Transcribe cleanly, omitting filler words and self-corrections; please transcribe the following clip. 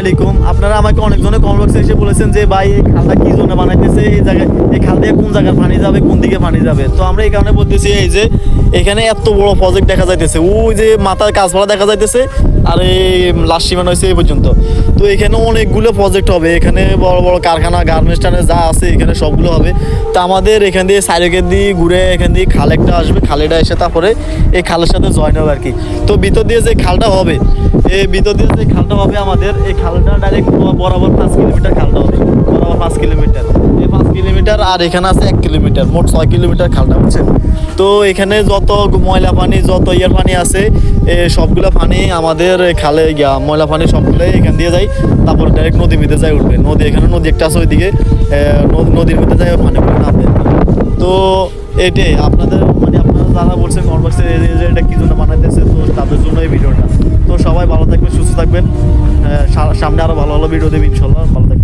আলাইকুম। আপনারা আমাকে অনেকজনে কমেন্ট বক্সে এসে বলেছেন যে ভাই এই খালটা কি জন্য বানাইতেছে, এই জায়গায় এই খাল দিয়ে কোন জায়গায় পানি যাবে, কোন দিকে পানি যাবে। তো আমরা এই কারণে বলতেছি, এই যে এখানে এত বড় প্রজেক্ট দেখা যাইতেছে, ওই যে মাথার কাজপাড়া দেখা যাইতেছে, আর এই লাস্ট সীমানা হয়েছে এই পর্যন্ত। তো এখানে অনেকগুলো প্রজেক্ট হবে, এখানে বড় বড় কারখানা গার্মেন্টস যা আছে এখানে সবগুলো হবে। তো আমাদের এখান দিয়ে সাইডের দিয়ে ঘুরে এখান দিয়ে খাল একটা আসবে, খালেটা এসে তারপরে এই খালের সাথে জয়েন হবে আর কি। তো ভিতর দিয়ে যে খালটা হবে, এই ভিতর দিয়ে যে খালটা হবে আমাদের, এই খালটা ডাইরেক্ট বরাবর 5 কিলোমিটার খালটা হবে, বরাবর 5 কিলোমিটার। এই 5 কিলোমিটার আর এখানে আছে 1 কিলোমিটার, মোট 6 কিলোমিটার খালটা হচ্ছে। তো এখানে যত ময়লা পানি, যত ইয়ার পানি আছে, সবগুলো পানি আমাদের খালে গিয়া ময়লা পানি সবগুলো এখান দিয়ে যায়, তারপর ডাইরেক্ট নদীর ভিতরে যায় উঠবে। নদী এখানে নদী একটা আছে ওইদিকে, নদীর ভিতরে যায় পানিগুলো নামবে। তো এটাই আপনাদের মানে আপনারা যারা বলছেন কমেন্ট বক্সে যে এটা কী জন্য বানাইতেছে, তো তাদের জন্য এই ভিডিওটা। তো সবাই ভালো থাকবেন, সুস্থ থাকবেন, সামনে আরও ভালো ভালো ভিডিও দেবে ইনশাল্লাহ। ভালো থাকবেন।